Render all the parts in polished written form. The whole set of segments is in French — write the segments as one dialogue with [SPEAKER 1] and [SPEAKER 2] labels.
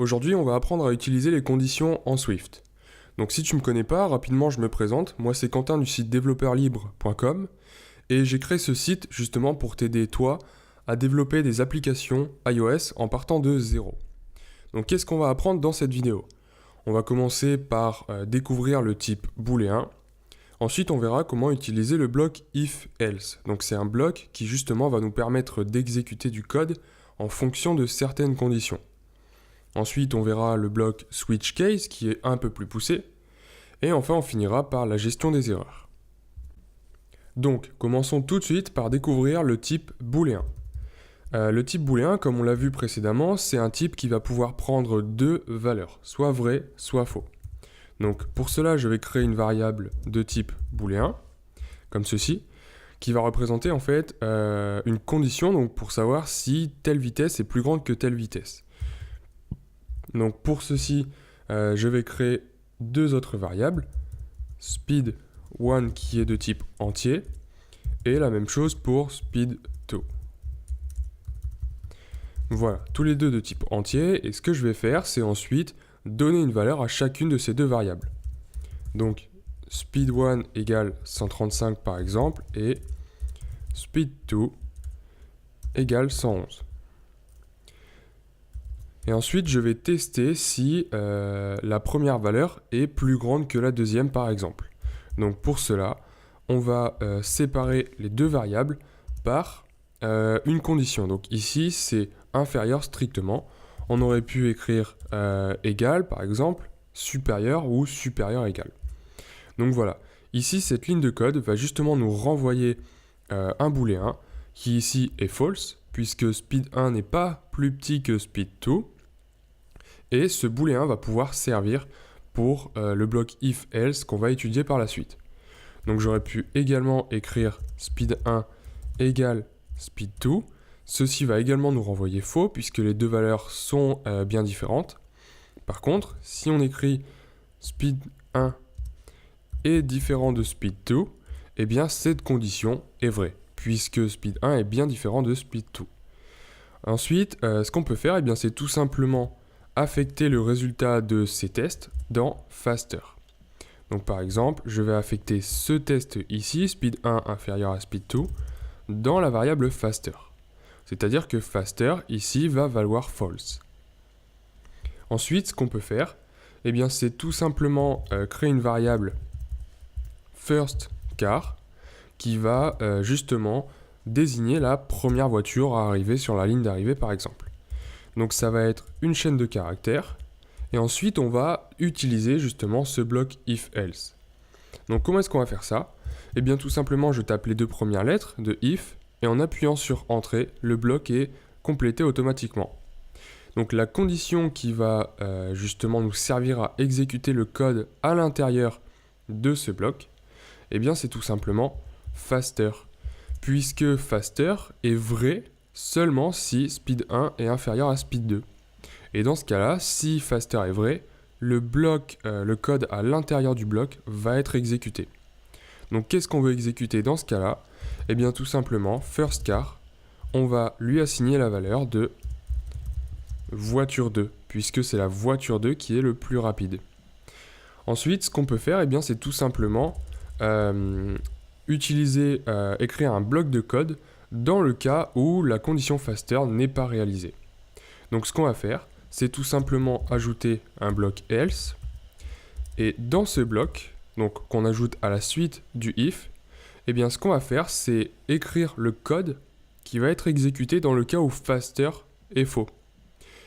[SPEAKER 1] Aujourd'hui, on va apprendre à utiliser les conditions en Swift. Donc si tu ne me connais pas, rapidement je me présente. Moi c'est Quentin du site développeurlibre.com et j'ai créé ce site justement pour t'aider toi à développer des applications iOS en partant de zéro. Donc qu'est-ce qu'on va apprendre dans cette vidéo? On va commencer par découvrir le type booléen. Ensuite on verra comment utiliser le bloc if-else. Donc c'est un bloc qui justement va nous permettre d'exécuter du code en fonction de certaines conditions. Ensuite, on verra le bloc switch case qui est un peu plus poussé. Et enfin, on finira par la gestion des erreurs. Donc, commençons tout de suite par découvrir le type booléen. Le type booléen, comme on l'a vu précédemment, c'est un type qui va pouvoir prendre deux valeurs, soit vrai, soit faux. Donc, pour cela, je vais créer une variable de type booléen, comme ceci, qui va représenter en fait une condition donc, pour savoir si telle vitesse est plus grande que telle vitesse. Donc pour ceci, je vais créer deux autres variables, speed1 qui est de type entier, et la même chose pour speed2. Voilà, tous les deux de type entier, et ce que je vais faire, c'est ensuite donner une valeur à chacune de ces deux variables. Donc speed1 égale 135 par exemple, et speed2 égale 111. Et ensuite, je vais tester si la première valeur est plus grande que la deuxième, par exemple. Donc pour cela, on va séparer les deux variables par une condition. Donc ici, c'est inférieur strictement. On aurait pu écrire égal, par exemple, supérieur ou supérieur égal. Donc voilà. Ici, cette ligne de code va justement nous renvoyer un booléen qui ici est false, puisque speed1 n'est pas plus petit que speed2. Et ce booléen va pouvoir servir pour le bloc if-else qu'on va étudier par la suite. Donc j'aurais pu également écrire speed1 égale speed2. Ceci va également nous renvoyer faux, puisque les deux valeurs sont bien différentes. Par contre, si on écrit speed1 est différent de speed2, eh bien cette condition est vraie, puisque speed1 est bien différent de speed2. Ensuite, ce qu'on peut faire, eh bien, c'est tout simplement affecter le résultat de ces tests dans faster. Donc par exemple, je vais affecter ce test ici, speed1 inférieur à speed2, dans la variable faster. C'est-à-dire que faster ici va valoir false. Ensuite, ce qu'on peut faire, eh bien, c'est tout simplement créer une variable firstCar qui va justement désigner la première voiture à arriver sur la ligne d'arrivée par exemple. Donc ça va être une chaîne de caractères et ensuite on va utiliser justement ce bloc if-else. Donc comment est-ce qu'on va faire ça? Eh bien tout simplement je tape les deux premières lettres de if et en appuyant sur entrée, le bloc est complété automatiquement. Donc la condition qui va justement nous servir à exécuter le code à l'intérieur de ce bloc, eh bien c'est tout simplement faster. Puisque faster est vrai seulement si speed1 est inférieur à speed2. Et dans ce cas-là, si faster est vrai, le code à l'intérieur du bloc va être exécuté. Donc qu'est-ce qu'on veut exécuter dans ce cas-là? Eh bien tout simplement, firstCar, on va lui assigner la valeur de voiture 2, puisque c'est la voiture 2 qui est le plus rapide. Ensuite, ce qu'on peut faire, eh bien, c'est tout simplement écrire un bloc de code dans le cas où la condition faster n'est pas réalisée. Donc ce qu'on va faire, c'est tout simplement ajouter un bloc else, et dans ce bloc, donc qu'on ajoute à la suite du if, eh bien ce qu'on va faire, c'est écrire le code qui va être exécuté dans le cas où faster est faux.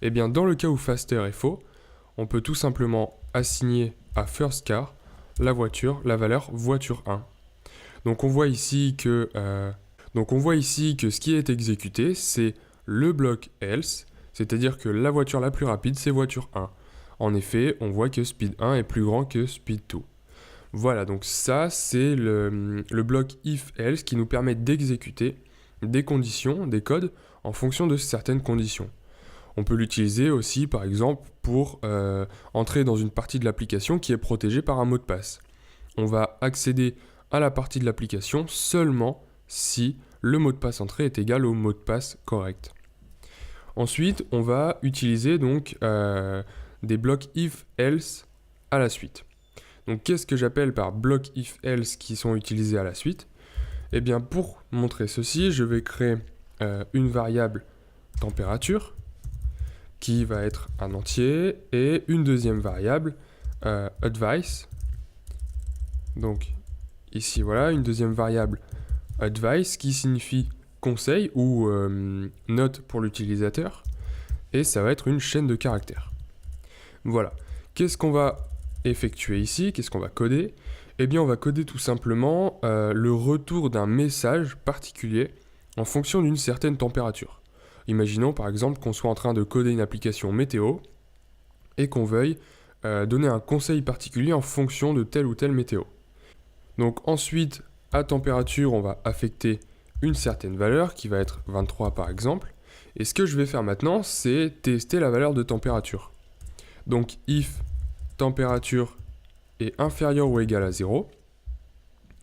[SPEAKER 1] Et bien dans le cas où faster est faux, on peut tout simplement assigner à firstCar la valeur voiture 1. Donc on voit ici que ce qui est exécuté, c'est le bloc else, c'est-à-dire que la voiture la plus rapide, c'est voiture 1. En effet, on voit que speed 1 est plus grand que speed 2. Voilà, donc ça, c'est le bloc if-else qui nous permet d'exécuter des conditions, des codes, en fonction de certaines conditions. On peut l'utiliser aussi, par exemple, pour entrer dans une partie de l'application qui est protégée par un mot de passe. On va accéder à la partie de l'application seulement si le mot de passe entré est égal au mot de passe correct. Ensuite, on va utiliser donc des blocs if-else à la suite. Donc qu'est-ce que j'appelle par blocs if-else qui sont utilisés à la suite? Eh bien pour montrer ceci, je vais créer une variable température qui va être un entier et une deuxième variable advice. Donc ici voilà, une deuxième variable advice qui signifie conseil ou note pour l'utilisateur et ça va être une chaîne de caractères. Voilà. Qu'est-ce qu'on va effectuer ici? Qu'est-ce qu'on va coder? Eh bien on va coder tout simplement le retour d'un message particulier en fonction d'une certaine température. Imaginons par exemple qu'on soit en train de coder une application météo et qu'on veuille donner un conseil particulier en fonction de telle ou telle météo. Donc ensuite, à température, on va affecter une certaine valeur qui va être 23 par exemple. Et ce que je vais faire maintenant, c'est tester la valeur de température. Donc if température est inférieure ou égale à 0,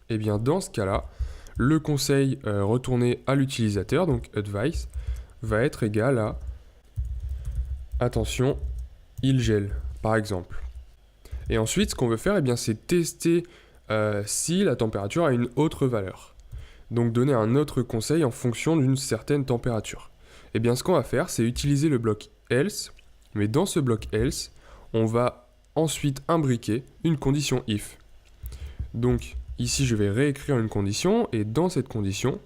[SPEAKER 1] et bien dans ce cas-là, le conseil retourné à l'utilisateur, donc advice, va être égal à attention, il gèle, par exemple. Et ensuite, ce qu'on veut faire, eh bien, c'est tester si la température a une autre valeur. Donc donner un autre conseil en fonction d'une certaine température. Et bien ce qu'on va faire, c'est utiliser le bloc else, mais dans ce bloc else, on va ensuite imbriquer une condition if. Donc ici je vais réécrire une condition, et dans cette condition,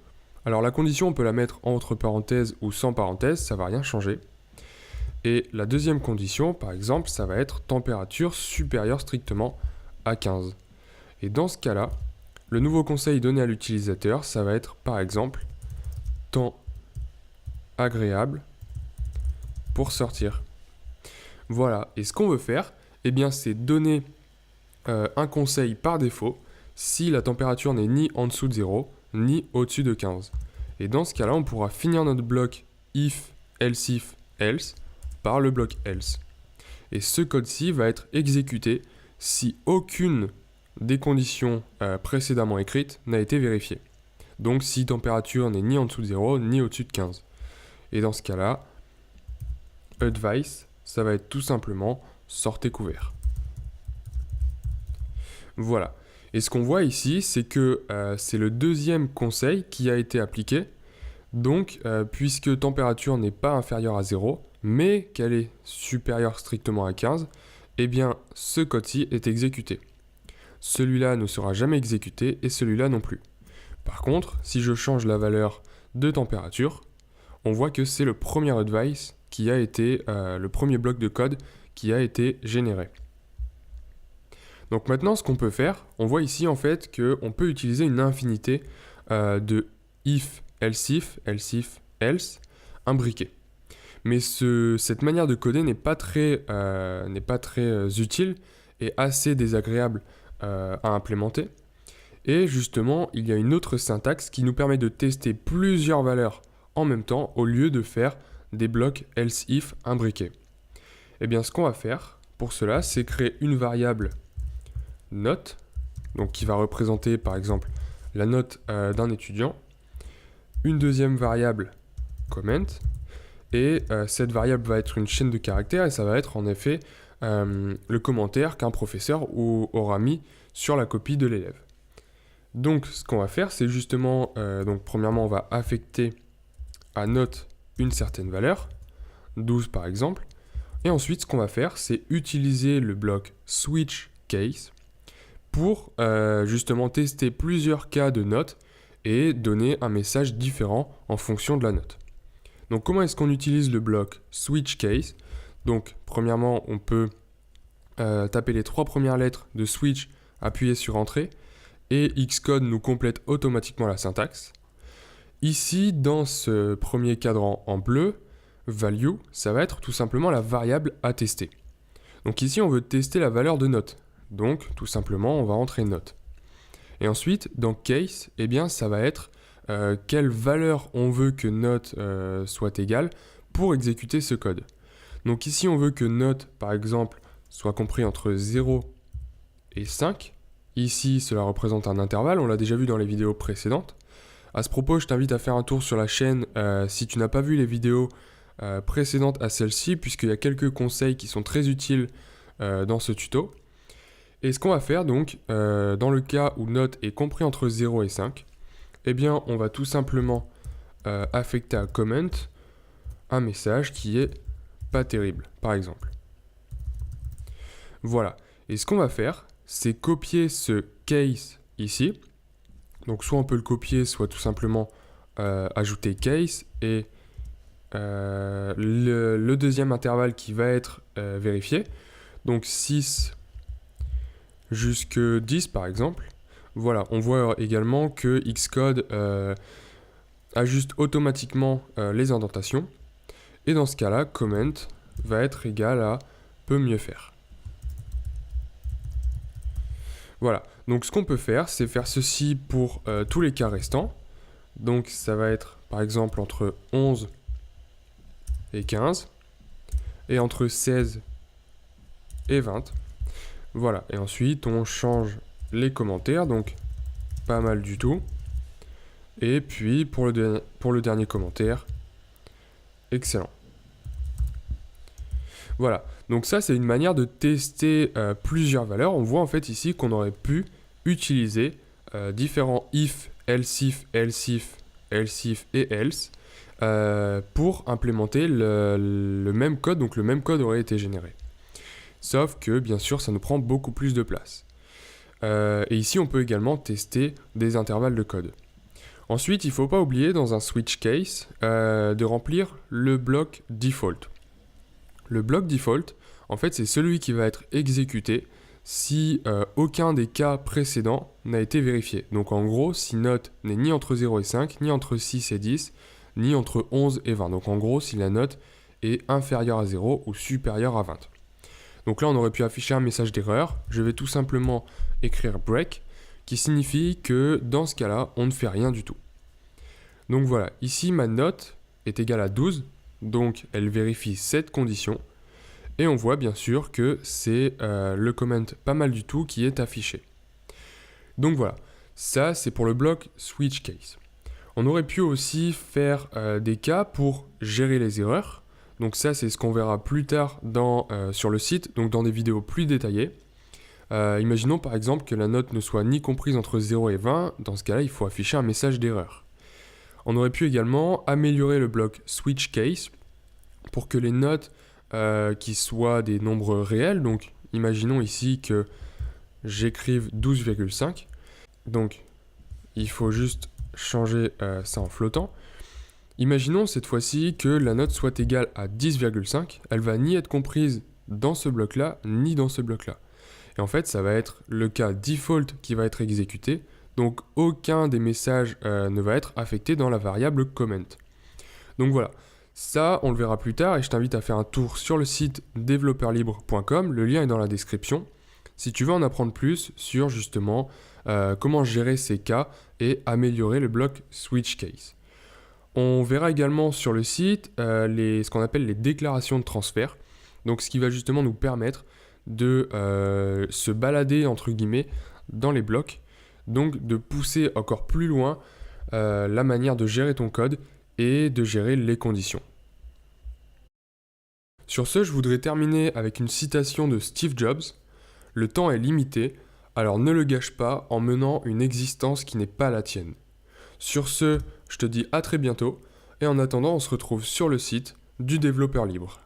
[SPEAKER 1] alors la condition on peut la mettre entre parenthèses ou sans parenthèses, ça va rien changer. Et la deuxième condition, par exemple, ça va être température supérieure strictement à 15. Et dans ce cas-là, le nouveau conseil donné à l'utilisateur, ça va être par exemple temps agréable pour sortir. Voilà, et ce qu'on veut faire, eh bien, c'est donner un conseil par défaut si la température n'est ni en dessous de 0, ni au-dessus de 15. Et dans ce cas-là, on pourra finir notre bloc if, else par le bloc else. Et ce code-ci va être exécuté si aucune des conditions précédemment écrites n'a été vérifiée. Donc si température n'est ni en dessous de 0, ni au-dessus de 15. Et dans ce cas-là, advice, ça va être tout simplement sortez couvert. Voilà. Et ce qu'on voit ici, c'est que c'est le deuxième conseil qui a été appliqué. Donc, puisque température n'est pas inférieure à 0, mais qu'elle est supérieure strictement à 15, eh bien, ce code-ci est exécuté. Celui-là ne sera jamais exécuté et celui-là non plus. Par contre, si je change la valeur de température, on voit que c'est le premier advice qui a été, le premier bloc de code qui a été généré. Donc maintenant, ce qu'on peut faire, on voit ici en fait qu'on peut utiliser une infinité de if, else, imbriqués. Mais cette manière de coder n'est pas très utile et assez désagréable à implémenter. Et justement, il y a une autre syntaxe qui nous permet de tester plusieurs valeurs en même temps au lieu de faire des blocs else if imbriqués. Et bien ce qu'on va faire pour cela, c'est créer une variable note, donc qui va représenter par exemple la note d'un étudiant, une deuxième variable comment, et cette variable va être une chaîne de caractères et ça va être en effet le commentaire qu'un professeur aura mis sur la copie de l'élève. Donc ce qu'on va faire, c'est justement, donc premièrement on va affecter à note une certaine valeur, 12 par exemple, et ensuite ce qu'on va faire, c'est utiliser le bloc switch case pour justement tester plusieurs cas de notes et donner un message différent en fonction de la note. Donc comment est-ce qu'on utilise le bloc switch case? Donc premièrement, on peut taper les 3 premières lettres de switch, appuyer sur entrée, et Xcode nous complète automatiquement la syntaxe. Ici, dans ce premier cadran en bleu, value, ça va être tout simplement la variable à tester. Donc ici, on veut tester la valeur de note. Donc, tout simplement, on va entrer note. Et ensuite, dans case, eh bien, ça va être quelle valeur on veut que note soit égale pour exécuter ce code. Donc ici, on veut que note, par exemple, soit compris entre 0 et 5. Ici, cela représente un intervalle, on l'a déjà vu dans les vidéos précédentes. À ce propos, je t'invite à faire un tour sur la chaîne si tu n'as pas vu les vidéos précédente à celle-ci, puisqu'il y a quelques conseils qui sont très utiles dans ce tuto. Et ce qu'on va faire donc, dans le cas où note est compris entre 0 et 5, eh bien on va tout simplement affecter à comment un message qui est pas terrible, par exemple. Voilà. Et ce qu'on va faire, c'est copier ce case ici. Donc soit on peut le copier, soit tout simplement ajouter case et le deuxième intervalle qui va être vérifié. Donc 6 jusque 10 par exemple. Voilà, on voit également que Xcode ajuste automatiquement les indentations. Et dans ce cas-là, comment va être égal à peut mieux faire. Voilà, donc ce qu'on peut faire, c'est faire ceci pour tous les cas restants. Donc ça va être par exemple entre 11 et 15, et entre 16 et 20. Voilà, et ensuite on change les commentaires, donc pas mal du tout. Et puis pour le dernier commentaire, excellent. Voilà, donc ça c'est une manière de tester plusieurs valeurs. On voit en fait ici qu'on aurait pu utiliser différents if, else if, else if, else if et else pour implémenter le même code, donc le même code aurait été généré. Sauf que bien sûr ça nous prend beaucoup plus de place. Et ici on peut également tester des intervalles de code. Ensuite, il ne faut pas oublier dans un switch case de remplir le bloc default. Le bloc default, en fait, c'est celui qui va être exécuté si aucun des cas précédents n'a été vérifié. Donc en gros, si note n'est ni entre 0 et 5, ni entre 6 et 10, ni entre 11 et 20. Donc en gros, si la note est inférieure à 0 ou supérieure à 20. Donc là, on aurait pu afficher un message d'erreur. Je vais tout simplement écrire break, qui signifie que dans ce cas-là, on ne fait rien du tout. Donc voilà, ici ma note est égale à 12, donc elle vérifie cette condition, et on voit bien sûr que c'est le comment pas mal du tout qui est affiché. Donc voilà, ça c'est pour le bloc switch case. On aurait pu aussi faire des cas pour gérer les erreurs, donc ça c'est ce qu'on verra plus tard sur le site, donc dans des vidéos plus détaillées. Imaginons par exemple que la note ne soit ni comprise entre 0 et 20, dans ce cas-là il faut afficher un message d'erreur. On aurait pu également améliorer le bloc switch case pour que les notes qui soient des nombres réels, donc imaginons ici que j'écrive 12,5, donc il faut juste changer ça en flottant. Imaginons cette fois-ci que la note soit égale à 10,5, elle va ni être comprise dans ce bloc-là, ni dans ce bloc-là. Et en fait, ça va être le cas default qui va être exécuté, donc aucun des messages ne va être affecté dans la variable comment. Donc voilà, ça on le verra plus tard et je t'invite à faire un tour sur le site développeurlibre.com, le lien est dans la description, si tu veux en apprendre plus sur justement comment gérer ces cas et améliorer le bloc switch case. On verra également sur le site ce qu'on appelle les déclarations de transfert, donc ce qui va justement nous permettre de se balader entre guillemets dans les blocs, donc de pousser encore plus loin la manière de gérer ton code et de gérer les conditions. Sur ce, je voudrais terminer avec une citation de Steve Jobs. Le temps est limité, alors ne le gâche pas en menant une existence qui n'est pas la tienne. Sur ce, je te dis à très bientôt, et en attendant, on se retrouve sur le site du Développeur Libre.